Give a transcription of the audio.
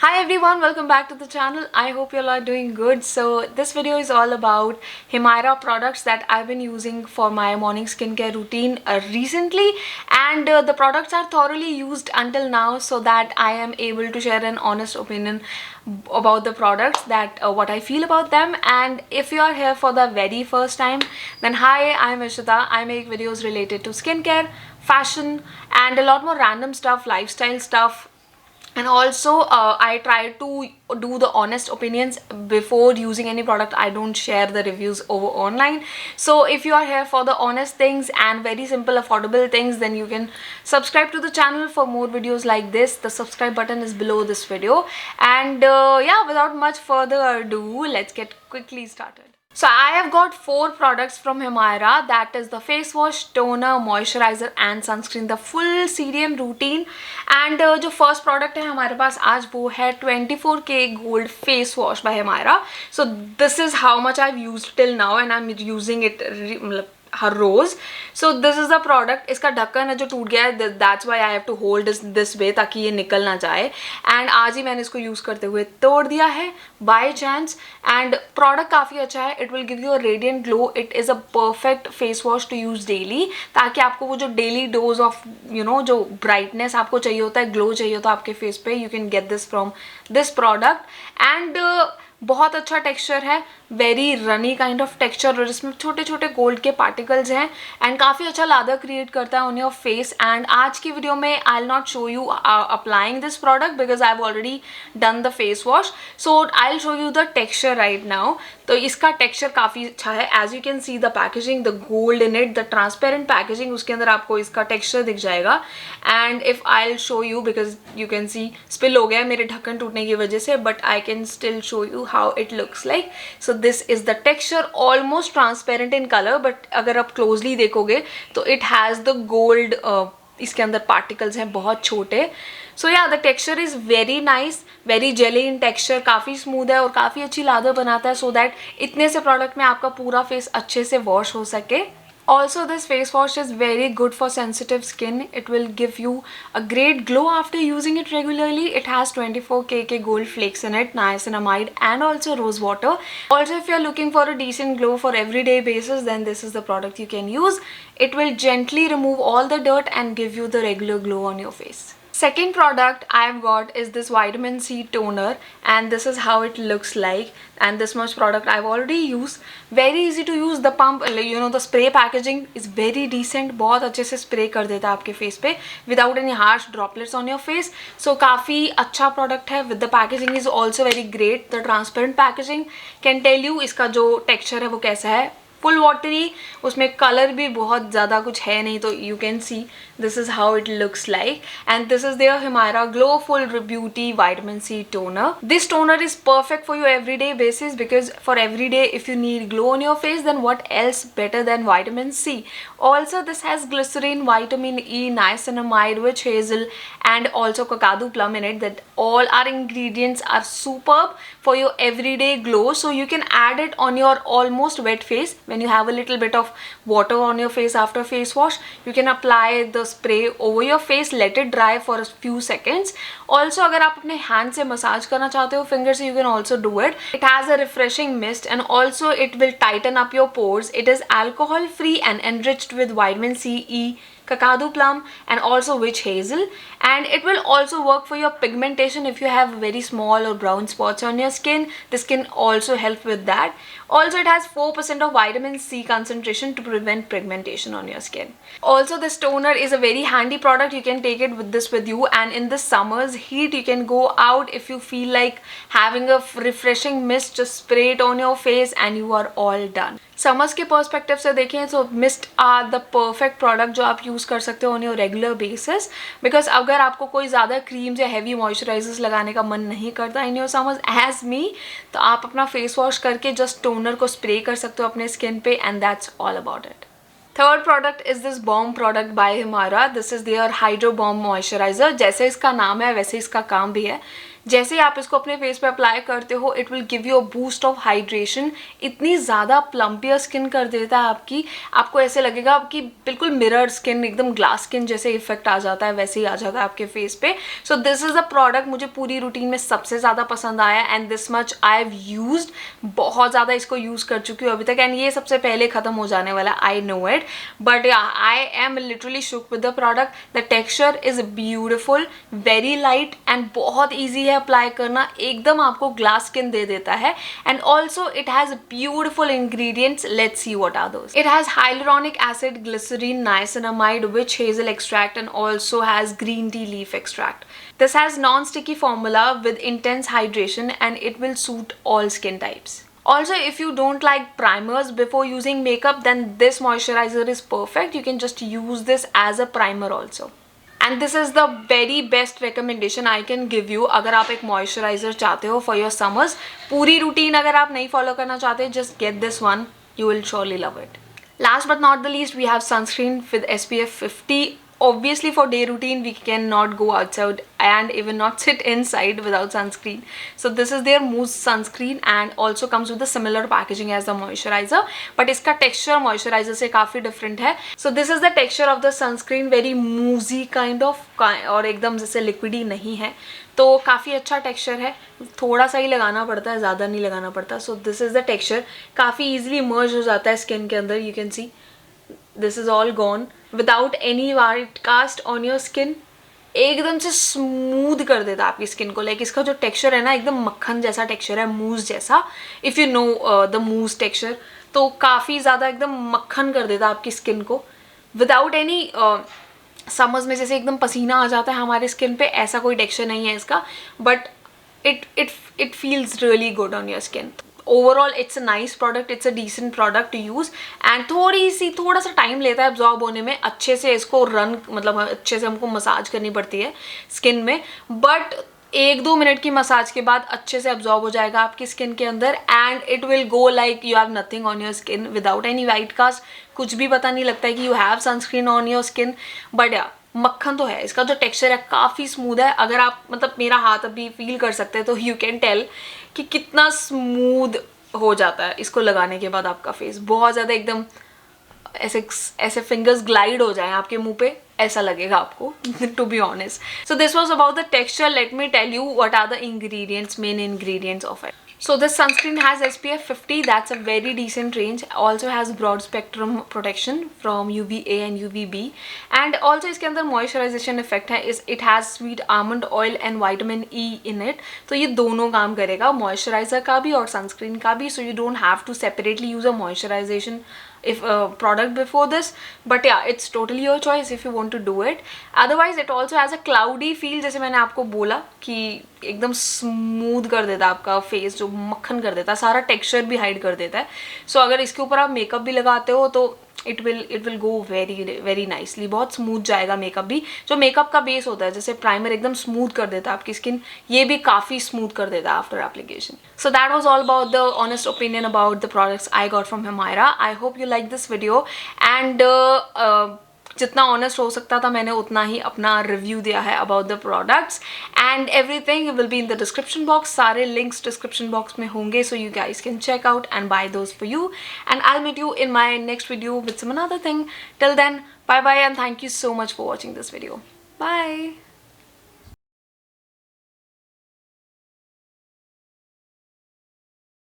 Hi everyone, welcome back to the channel. I hope you all are doing good. So this video is all about Himaira products that I've been using for my morning skincare routine recently, and the products are thoroughly used until now so that I am able to share an honest opinion about the products, that what I feel about them. And if you are here for the very first time, then hi, I'm Ishita. I make videos related to skincare, fashion, and a lot more random stuff, lifestyle stuff. And also I try to do the honest opinions before using any product. I don't share the reviews over online. So if you are here for the honest things and very simple affordable things, then you can subscribe to the channel for more videos like this. The subscribe button is below this video. And yeah, without much further ado, let's get quickly started. So I have got 4 products from Himaira, that is the face wash, toner, moisturizer and sunscreen, the full CTM routine. And जो first product है हमारे पास आज वो है 24K gold face wash by Himaira. So this is how much I've used till now and I'm using it हर रोज. So this is the product. इसका ढक्कन है जो टूट गया है, that's why I have to hold this way ताकि ये निकल ना जाए. एंड आज ही मैंने इसको यूज़ करते हुए तोड़ दिया है बाय चांस. एंड प्रोडक्ट काफ़ी अच्छा है. It will give you a radiant glow. It is a perfect face wash to use daily, ताकि आपको वो जो डेली डोज ऑफ जो ब्राइटनेस आपको चाहिए होता है, ग्लो चाहिए होता है आपके फेस पे, you can get this from this product. And बहुत अच्छा टेक्सचर है, very runny kind of texture, और इसमें छोटे छोटे गोल्ड के पार्टिकल्स हैं एंड काफ़ी अच्छा लादर क्रिएट करता है ऑन योर फेस. एंड आज की वीडियो में I will not show you applying this product because I have already done the face wash. So I will show you the texture right now. तो इसका texture काफ़ी अच्छा है. As you can see the packaging, the gold in it, the transparent packaging, उसके अंदर आपको इसका texture दिख जाएगा. And if I will show you, because you can see spill हो गया है मेरे ढक्कन टूटने की वजह से, but I can still show you how it looks like. So this is the texture, almost transparent in colour, but अगर आप क्लोजली देखोगे तो इट हैज़ द गोल्ड, इसके अंदर पार्टिकल्स हैं बहुत छोटे. सो या the texture is very nice, very jelly in texture, काफ़ी स्मूथ है और काफ़ी अच्छी लादर बनाता है, सो दैट इतने से प्रोडक्ट में आपका पूरा फेस अच्छे से वॉश हो सके. Also, this face wash is very good for sensitive skin. It will give you a great glow after using it regularly. It has 24K gold flakes in it, niacinamide and also rose water. Also, if you're looking for a decent glow for everyday basis, then this is the product you can use. It will gently remove all the dirt and give you the regular glow on your face. Second product I've got is this vitamin C toner, and this is how it looks like. And this much product I've already used. Very easy to use. The pump, the spray packaging is very decent. बहुत अच्छे से spray कर देता है आपके face पे without any harsh droplets on your face. So काफ़ी अच्छा product है. With the packaging is also very great. The transparent packaging can tell you इसका जो texture है वो कैसा है. फुल वाटरी, उसमें कलर भी बहुत ज़्यादा कुछ है नहीं, तो you can see this is how it looks like. And this is their Himayra glow full beauty vitamin C toner. This toner is perfect for your everyday basis, because for everyday if you need glow on your face, then what else better than vitamin C. Also this has glycerin, vitamin E, niacinamide, witch hazel and also cacao plum in it. That all our ingredients are superb for your everyday glow. So you can add it on your almost wet face. When you have a little bit of water on your face after face wash, you can apply the spray over your face, let it dry for a few seconds. Also अगर आप अपने hand से massage करना चाहते हो finger से, you can also do it. It has a refreshing mist and also it will tighten up your pores. It is alcohol free and enriched with vitamin C, E, cacao plum and also witch hazel. And it will also work for your pigmentation. If you have very small or brown spots on your skin, this can also help with that. Also it has 4% of vitamin C concentration to prevent pigmentation on your skin. Also this toner is a very handy product. You can take it with this with you, and in the summer's heat you can go out. If you feel like having a refreshing mist, just spray it on your face and you are all done. Summers के perspective से देखें तो mist are the perfect product जो आप use कर सकते हो on your regular basis. Because अगर आपको कोई ज़्यादा क्रीम्स या हैवी मॉइस्चराइजर्स लगाने का मन नहीं करता in your summers as me, तो आप अपना फेस वॉश करके जस्ट टोनर को स्प्रे कर सकते हो अपने स्किन पे, and that's all about it. Third product is this balm product by Himayra. This is their hydro balm moisturiser. जैसे इसका नाम है वैसे इसका काम भी है. जैसे ही आप इसको अपने फेस पे अप्लाई करते हो it will give you a boost of hydration. इतनी ज़्यादा प्लम्पियर स्किन कर देता है आपकी, आपको ऐसे लगेगा कि बिल्कुल मिरर स्किन, एकदम ग्लास स्किन जैसे इफेक्ट आ जाता है वैसे ही आ जाता है आपके फेस पे. सो दिस इज़ अ प्रोडक्ट मुझे पूरी रूटीन में सबसे ज़्यादा पसंद आया and this much I have used. बहुत ज़्यादा इसको यूज़ कर चुकी हूँ अभी तक एंड ये सबसे पहले ख़त्म हो जाने वाला है, I know it. But I am literally shook with the product. The texture is beautiful, very light and बहुत ईजी है अप्लाई करना. एकदम आपको ग्लास स्किन दे देता है and also it has beautiful ingredients. Let's see what are those. It has hyaluronic acid, glycerine, niacinamide, witch hazel extract and also has green tea leaf extract. This has non-sticky formula with intense hydration and it will suit all skin types. Also, if you don't like primers before using makeup, then this moisturizer is perfect. You can just use this as a primer also. And this is the very best recommendation I can give you. अगर आप एक moisturizer चाहते हो for your summers, पूरी routine अगर आप नहीं follow करना चाहते, just get this one. You will surely love it. Last but not the least, we have sunscreen with SPF 50. Obviously for day routine we cannot go outside and even not sit inside without sunscreen. So this is their mousse sunscreen and also comes with a similar packaging as the moisturizer, but इसका texture moisturizer से काफ़ी different है. So this is the texture of the sunscreen, very moussey kind of, और एकदम जैसे liquidy नहीं है, तो काफ़ी अच्छा टेक्सचर है. थोड़ा सा ही लगाना पड़ता है, ज़्यादा नहीं लगाना पड़ता. So this is the texture, काफ़ी ईजिली मर्ज हो जाता है स्किन के अंदर. You can see this is all gone without any white cast on your skin. एकदम से स्मूथ कर देता है आपकी स्किन को. लाइक इसका जो टेक्सचर है ना, एकदम मक्खन जैसा टेक्सचर है, मूस जैसा. If you know the mousse texture, तो काफ़ी ज़्यादा एकदम मक्खन कर देता है आपकी स्किन को विदाउट एनी. समर्स में जैसे एकदम पसीना आ जाता है हमारे स्किन पे, ऐसा कोई टेक्सचर नहीं है इसका, but it feels really good on your skin. Overall it's a nice product, it's a decent product to use and थोड़ा सा टाइम लेता है absorb होने में. अच्छे से इसको रन, मतलब अच्छे से हमको मसाज करनी पड़ती है स्किन में, बट 1-2 मिनट की मसाज के बाद अच्छे से अब्जॉर्ब हो जाएगा आपकी स्किन के अंदर and it will go like you have nothing on your skin without any white cast. कुछ भी पता नहीं लगता है कि you have sunscreen on your skin. But या मक्खन तो है, इसका जो टेक्सचर है काफ़ी स्मूथ है. अगर आप मतलब मेरा हाथ अभी फील कर सकते हैं तो यू कैन टेल कि कितना स्मूथ हो जाता है इसको लगाने के बाद. आपका फेस बहुत ज़्यादा एकदम ऐसे फिंगर्स ग्लाइड हो जाएं आपके मुंह पे, ऐसा लगेगा आपको. To be honest. So this was about the texture. Let me tell you what are the ingredients, main ingredients of it. So this sunscreen has SPF 50. That's a very decent range. Also has broad spectrum protection from UVA and UVB. And also इसके अंदर moisturization effect है. It has sweet almond oil and vitamin E in it. तो ये दोनों काम करेगा, moisturizer का भी और sunscreen का भी. So you don't have to separately use a moisturization product before this. But yeah, it's totally your choice if you want to do it. Otherwise it also has a cloudy feel, जैसे मैंने आपको बोला कि एकदम smooth कर देता है आपका फेस, जो मक्खन कर देता है, सारा टेक्सचर भी हाइड कर देता है. सो अगर इसके ऊपर आप मेकअप भी लगाते हो तो it will go very nicely. बहुत स्मूथ जाएगा मेकअप भी. जो मेकअप का बेस होता है, जैसे प्राइमर एकदम स्मूथ कर देता है आपकी स्किन, ये भी काफ़ी स्मूथ कर देता है after application. So that was all about the honest opinion about the products I got from Himayra. I hope you like this video and जितना ऑनेस्ट हो सकता था मैंने उतना ही अपना रिव्यू दिया है about the products and everything will be in the description box. सारे लिंक्स डिस्क्रिप्शन बॉक्स में होंगे, so you guys can check out and buy those for you and I will meet you in my next video with some another thing. Till then, bye bye and thank you so much for watching this video. Bye.